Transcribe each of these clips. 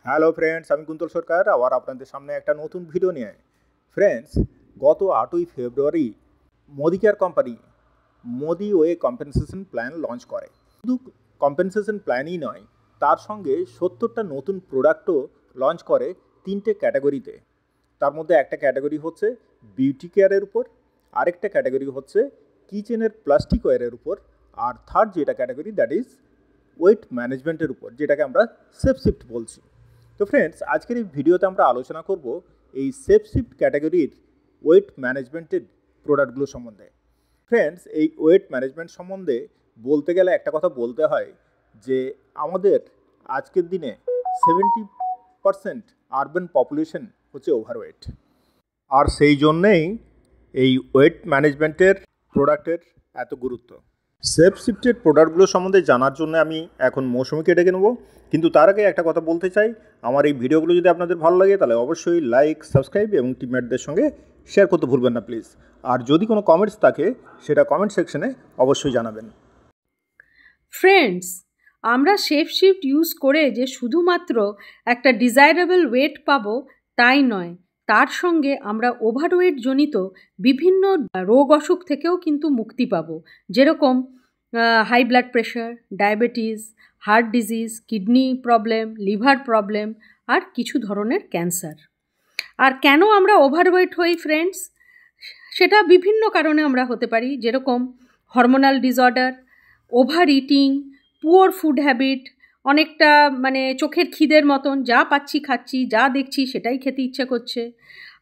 Hello friends, আমি কুন্তল সরকার আবার আপনাদের সামনে একটা নতুন ভিডিও নিয়ে। ফ্রেন্ডস, গত 8ই ফেব্রুয়ারি Modi care company Modi way compensation plan launch করে। শুধু কম্পেনসেশন প্ল্যানই নয়, তার সঙ্গে 70টা নতুন প্রোডাক্টও লঞ্চ করে 3টে ক্যাটাগরিতে। তার মধ্যে একটা ক্যাটাগরি হচ্ছে বিউটি কেয়ারের উপর, আরেকটা ক্যাটাগরি হচ্ছে কিচেনের প্লাস্টিক ওয়্যারের উপর, আর থার্ড যেটা ক্যাটাগরি দ্যাট ইজ ওয়েট ম্যানেজমেন্টের উপর, যেটাকে আমরা সেফ শিফট বলছি। তো ফ্রেন্ডস, আজকের এই ভিডিওতে আমরা আলোচনা করব এই সেফ শিফট ক্যাটাগরির ওয়েট ম্যানেজমেন্টের প্রোডাক্টগুলো সম্বন্ধে। ফ্রেন্ডস, এই ওয়েট ম্যানেজমেন্ট সম্বন্ধে বলতে গেলে একটা কথা বলতে হয় যে আমাদের আজকের দিনে 70% আরবান পপুলেশন হচ্ছে ওভারওয়েট, আর সেই জন্যেই এই ওয়েট ম্যানেজমেন্টের প্রোডাক্টের এত গুরুত্ব। সেফ শিফটের প্রোডাক্টগুলো সম্বন্ধে জানার জন্য আমি এখন মৌসুমীকে ডেকে নেব, কিন্তু তার আগে একটা কথা বলতে চাই, আমার এই ভিডিওগুলো যদি আপনাদের ভালো লাগে তাহলে অবশ্যই লাইক, সাবস্ক্রাইব এবং টিমমেটদের সঙ্গে শেয়ার করতে ভুলবেন না প্লিজ। আর যদি কোনো কমেন্টস থাকে সেটা কমেন্ট সেকশনে অবশ্যই জানাবেন। ফ্রেন্ডস, আমরা সেফ শিফট ইউজ করে যে শুধুমাত্র একটা ডিজায়ারেবল ওয়েট পাবো তাই নয়, তার সঙ্গে আমরা ওভারওয়েট জনিত বিভিন্ন রোগ অসুখ থেকেও কিন্তু মুক্তি পাবো, যেরকম high blood pressure, diabetes, heart disease, kidney problem, liver problem আর কিছু ধরনের ক্যান্সার। আর কেন আমরা ওভারওয়েট হই ফ্রেন্ডস? সেটা বিভিন্ন কারণে আমরা হতে পারি, যেরকম hormonal disorder, over eating, poor food habit, অনেকটা চোখের খিদের মতন যা পাচ্ছি খাচ্ছি, যা দেখছি সেটাই খেতে ইচ্ছে করছে।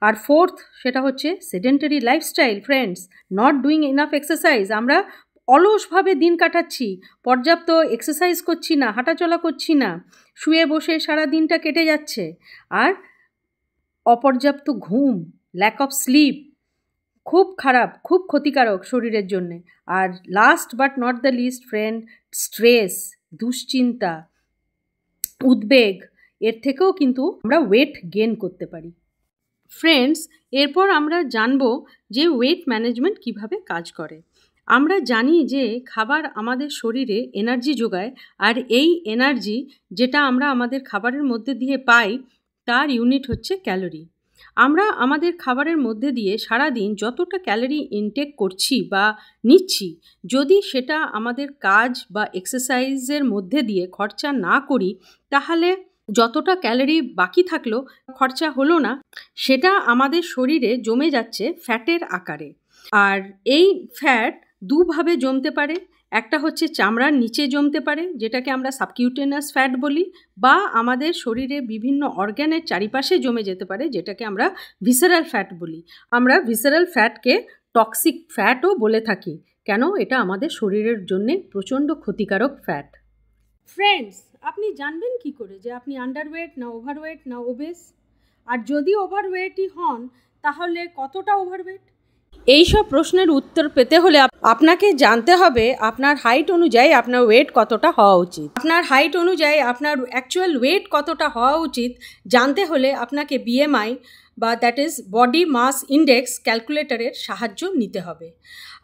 আর ফোর্থ, সেটা হচ্ছে sedentary lifestyle friends, not doing enough exercise. আমরা অলসভাবে দিন কাটাচ্ছি, পর্যাপ্ত এক্সারসাইজ করছি না, হাঁটাচলা করছি না, শুয়ে বসে সারা দিনটা কেটে যাচ্ছে। আর অপর্যাপ্ত ঘুম, ল্যাক অফ স্লিপ খুব খারাপ, খুব ক্ষতিকারক শরীরের জন্যে। আর last but not the least friend, stress, দুশ্চিন্তা, উদ্বেগ, এর থেকেও কিন্তু আমরা ওয়েট গেইন করতে পারি। ফ্রেন্ডস, এরপর আমরা জানবো যে ওয়েট ম্যানেজমেন্ট কিভাবে কাজ করে। আমরা জানি যে খাবার আমাদের শরীরে এনার্জি যোগায়, আর এই এনার্জি যেটা আমরা আমাদের খাবারের মধ্যে দিয়ে পাই তার ইউনিট হচ্ছে ক্যালোরি। আমরা আমাদের খাবারের মধ্যে দিয়ে সারাদিন যতটা ক্যালোরি ইনটেক করছি বা নিচ্ছি, যদি সেটা আমাদের কাজ বা এক্সারসাইজের মধ্যে দিয়ে খরচা না করি, তাহলে যতটা ক্যালোরি বাকি থাকলো, খরচা হলো না, সেটা আমাদের শরীরে জমে যাচ্ছে ফ্যাটের আকারে। আর এই ফ্যাট দুভাবে জমতে পারে। একটা হচ্ছে চামড়ার নিচে জমতে পারে, যেটাকে আমরা সাবকিউটেনাস ফ্যাট বলি, বা আমাদের শরীরে বিভিন্ন অর্গ্যানের চারিপাশে জমে যেতে পারে, যেটাকে আমরা ভিসেরাল ফ্যাট বলি। আমরা ভিসেরাল ফ্যাটকে টক্সিক ফ্যাটও বলে থাকি। কেন? এটা আমাদের শরীরের জন্যে প্রচণ্ড ক্ষতিকারক ফ্যাট। ফ্রেন্ডস, আপনি জানবেন কি করে যে আপনি আন্ডারওয়েট না ওভারওয়েট না ওবেস? আর যদি ওভারওয়েটই হন, তাহলে কতটা ওভারওয়েট? এইসব প্রশ্নের উত্তর পেতে হলে আপনাকে জানতে হবে আপনার হাইট অনুযায়ী আপনার ওয়েট কতটা হওয়া উচিত। আপনার হাইট অনুযায়ী আপনার অ্যাকচুয়াল ওয়েট কতটা হওয়া উচিত জানতে হলে আপনাকে বিএমআই বা that is body mass index ক্যালকুলেটরের সাহায্য নিতে হবে।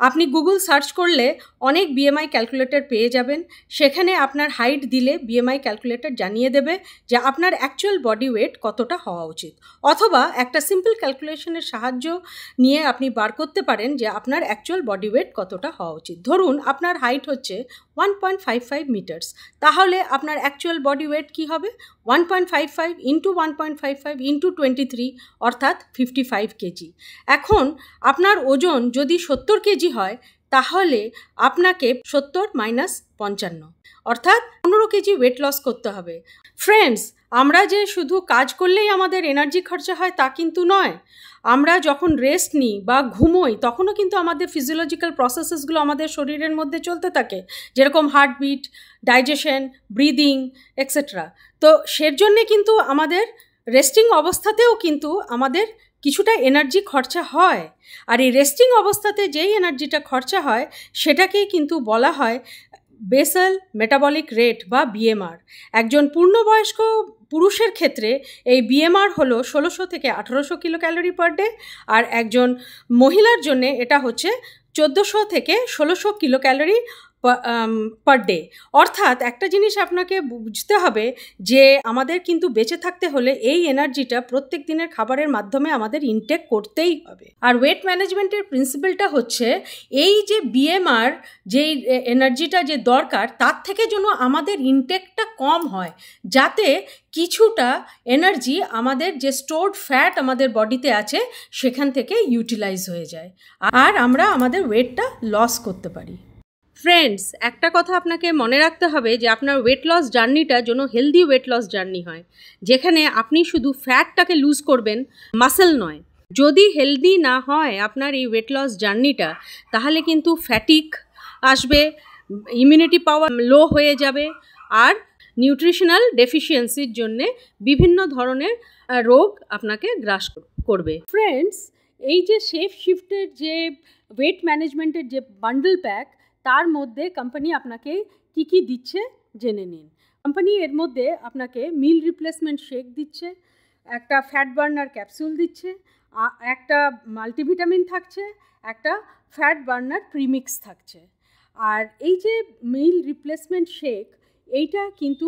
আপনি গুগল সার্চ করলে অনেক বিএমআই ক্যালকুলেটর পেয়ে যাবেন। সেখানে আপনার হাইট দিলে বিএমআই ক্যালকুলেটর জানিয়ে দেবে যে আপনার অ্যাকচুয়াল বডি ওয়েট কতটা হওয়া উচিত। অথবা একটা সিম্পল ক্যালকুলেশনের সাহায্য নিয়ে আপনি বার করতে পারেন যে আপনার অ্যাকচুয়াল বডি ওয়েট কতটা হওয়া উচিত। ধরুন আপনার হাইট হচ্ছে 1.55 মিটার্স, তাহলে আপনার অ্যাকচুয়াল বডি ওয়েট কী হবে? 1.55 ইন্টু 1.55 ইন্টু 23, অর্থাৎ 55 কেজি। এখন আপনার ওজন যদি 70 কেজি হয়, তাহলে আপনাকে 70 মাইনাস 55 অর্থাৎ 15 কেজি ওয়েট লস করতে হবে। ফ্রেন্ডস, আমরা যে শুধু কাজ করলেই আমাদের এনার্জি খরচা হয় তা কিন্তু নয়। আমরা যখন রেস্ট নিই বা ঘুমোই, তখনও কিন্তু আমাদের ফিজিওলজিক্যাল প্রসেসেসগুলো আমাদের শরীরের মধ্যে চলতে থাকে, যেরকম হার্টবিট, ডাইজেশন, ব্রিদিং এক্সেট্রা। তো সের জন্যে কিন্তু আমাদের রেস্টিং অবস্থাতেও কিন্তু আমাদের কিছুটা এনার্জি খরচা হয়। আর এই রেস্টিং অবস্থাতে যেই এনার্জিটা খরচা হয় সেটাকেই কিন্তু বলা হয় বেসাল মেটাবলিক রেট বা বিএমআর। একজন পূর্ণবয়স্ক পুরুষের ক্ষেত্রে এই বিএমআর হলো 1600 থেকে 1800 কিলো ক্যালোরি পার ডে, আর একজন মহিলার জন্য এটা হচ্ছে 1400 থেকে 1600 কিলো ক্যালোরি পার ডে। অর্থাৎ একটা জিনিস আপনাকে বুঝতে হবে যে আমাদের কিন্তু বেঁচে থাকতে হলে এই এনার্জিটা প্রত্যেক দিনের খাবারের মাধ্যমে আমাদের ইনটেক করতেই হবে। আর ওয়েট ম্যানেজমেন্টের প্রিন্সিপালটা হচ্ছে এই যে বিএমআর যেই এনার্জিটা যে দরকার তার থেকে যেন আমাদের ইনটেকটা কম হয়, যাতে কিছুটা এনার্জি আমাদের যে স্টোরড ফ্যাট আমাদের বডিতে আছে সেখান থেকে ইউটিলাইজ হয়ে যায় আর আমরা আমাদের ওয়েটটা লস করতে পারি। ফ্রেন্ডস, একটা কথা আপনাকে মনে রাখতে হবে যে আপনার ওয়েট লস জার্নিটা যেন হেলদি ওয়েট লস জার্নি হয়, যেখানে আপনি শুধু ফ্যাটটাকে লুজ করবেন, মাসেল নয়। যদি হেলদি না হয় আপনার এই ওয়েট লস জার্নিটা, তাহলে কিন্তু ফ্যাটিক আসবে, ইমিউনিটি পাওয়ার লো হয়ে যাবে আর নিউট্রিশনাল ডেফিসিয়েন্সির জন্যে বিভিন্ন ধরনের রোগ আপনাকে গ্রাস করবে। ফ্রেন্ডস, এই যে শেফ শিফটের যে ওয়েট ম্যানেজমেন্টের যে বান্ডেল প্যাক, তার মধ্যে কোম্পানি আপনাকে কি কি দিচ্ছে জেনে নিন। কোম্পানি এর মধ্যে আপনাকে মিল রিপ্লেসমেন্ট শেক দিচ্ছে, একটা ফ্যাট বার্নার ক্যাপসুল দিচ্ছে, একটা মাল্টিভিটামিন থাকছে, একটা ফ্যাট বার্নার প্রিমিক্স থাকছে। আর এই যে মিল রিপ্লেসমেন্ট শেক, এইটা কিন্তু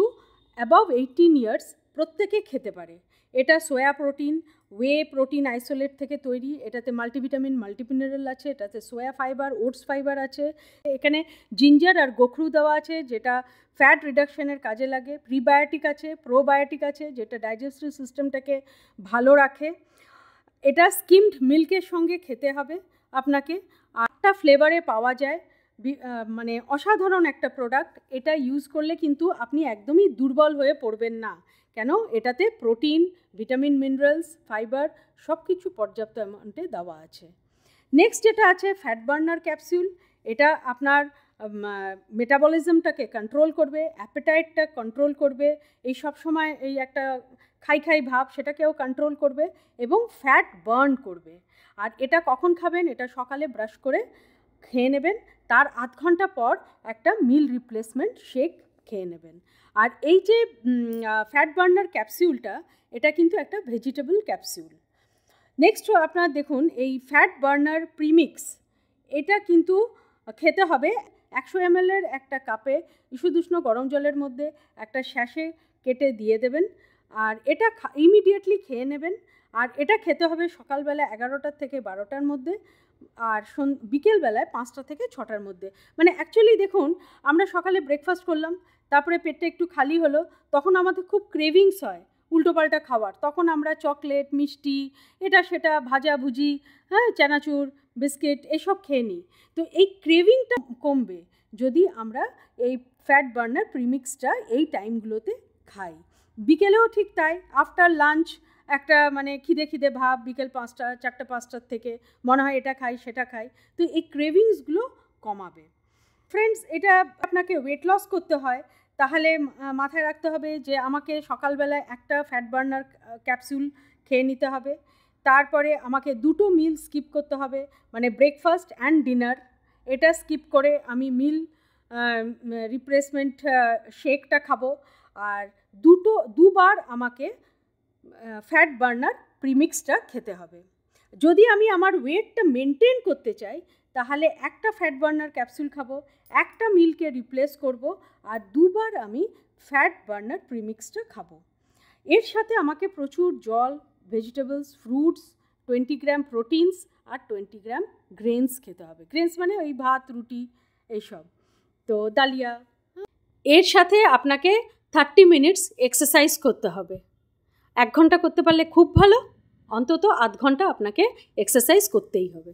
অ্যাবভ 18 ইয়ার্স প্রত্যেকে খেতে পারে। এটা সোয়া প্রোটিন, ওয়ে প্রোটিন আইসোলেট থেকে তৈরি। এটাতে মাল্টিভিটামিন, মাল্টিমিনারেল আছে, এটাতে সোয়া ফাইবার, ওটস ফাইবার আছে, এখানে জিঞ্জার আর গোখরু দেওয়া আছে যেটা ফ্যাট রিডাকশনের কাজে লাগে, প্রিবায়োটিক আছে, প্রোবায়োটিক আছে যেটা ডাইজেস্টিভ সিস্টেমটাকে ভালো রাখে। এটা স্কিমড মিল্কের সঙ্গে খেতে হবে আপনাকে। আটটা ফ্লেভারে পাওয়া যায়, মানে অসাধারণ একটা প্রোডাক্ট। এটা ইউজ করলে কিন্তু আপনি একদমই দুর্বল হয়ে পড়বেন না, কেন এটাতে প্রোটিন, ভিটামিন, মিনারেলস, ফাইবার সব কিছু পর্যাপ্ত অ্যামাউন্টে দেওয়া আছে। নেক্সট যেটা আছে ফ্যাট বার্নার ক্যাপসুল। এটা আপনার মেটাবলিজমটাকে কন্ট্রোল করবে, অ্যাপেটাইটটা কন্ট্রোল করবে, এই সব সময় এই একটা খাই ভাব সেটাকেও কন্ট্রোল করবে এবং ফ্যাট বার্ন করবে। আর এটা কখন খাবেন? এটা সকালে ব্রাশ করে খেয়ে নেবেন, তার আধ ঘন্টা পর একটা মিল রিপ্লেসমেন্ট শেক খেয়ে নেবেন। আর এই যে ফ্যাট বার্নার ক্যাপসুলটা, এটা কিন্তু একটা ভেজিটেবল ক্যাপসুল। নেক্সট আপনার দেখুন এই ফ্যাট বার্নার প্রিমিক্স, এটা কিন্তু খেতে হবে 100 ml একটা কাপে ইস্যুদুষ্ণ গরম জলের মধ্যে একটা স্যাশে কেটে দিয়ে দেবেন, আর এটা ইমিডিয়েটলি খেয়ে নেবেন। আর এটা খেতে হবে সকালবেলা 11টা থেকে 12টার মধ্যে, আর বিকেলবেলায় 5টা থেকে 6টার মধ্যে। মানে অ্যাকচুয়ালি দেখুন, আমরা সকালে ব্রেকফাস্ট করলাম, তারপরে পেটটা একটু খালি হলো, তখন আমাদের খুব ক্রেভিংস হয় উল্টোপাল্টা খাওয়ার। তখন আমরা চকলেট, মিষ্টি, এটা সেটা, ভাজাভুজি, হ্যাঁ, চানাচুর, বিস্কিট এসব খেয়ে নিই। তো এই ক্রেভিংটা কমবে যদি আমরা এই ফ্যাট বার্নার প্রিমিক্সটা এই টাইমগুলোতে খাই। বিকেলেও ঠিক তাই, আফটার লাঞ্চ একটা মানে খিদে ভাব, বিকেল 5টা, 4-5টার থেকে মনে হয় এটা খাই সেটা খাই। তো এই ক্রেভিংসগুলো কমাবে। ফ্রেন্ডস, এটা আপনাকে ওয়েট লস করতে হয়, তাহলে মাথায় রাখতে হবে যে আমাকে সকালবেলায় একটা ফ্যাট বার্নার ক্যাপসুল খেয়ে নিতে হবে, তারপরে আমাকে 2টো মিল স্কিপ করতে হবে, মানে ব্রেকফাস্ট অ্যান্ড ডিনার। এটা স্কিপ করে আমি মিল রিপ্লেসমেন্ট শেকটা খাবো, আর দুবার আমাকে ফ্যাট বার্নার প্রিমিক্সটা খেতে হবে। যদি আমি আমার ওয়েটটা মেনটেন করতে চাই, তাহলে একটা ফ্যাট বার্নার ক্যাপসুল খাবো, একটা মিলকে রিপ্লেস করব, আর 2বার আমি ফ্যাট বার্নার প্রিমিক্সটা খাবো। এর সাথে আমাকে প্রচুর জল, ভেজিটেবলস, ফ্রুটস, 20 গ্রাম প্রোটিনস আর 20 গ্রাম গ্রেনস খেতে হবে। গ্রেনস মানে ওই ভাত, রুটি এইসব, তো ডালিয়া। এর সাথে আপনাকে 30 মিনিটস এক্সারসাইজ করতে হবে। 1 ঘন্টা করতে পারলে খুব ভালো, অন্তত আধ ঘন্টা আপনাকে এক্সারসাইজ করতেই হবে।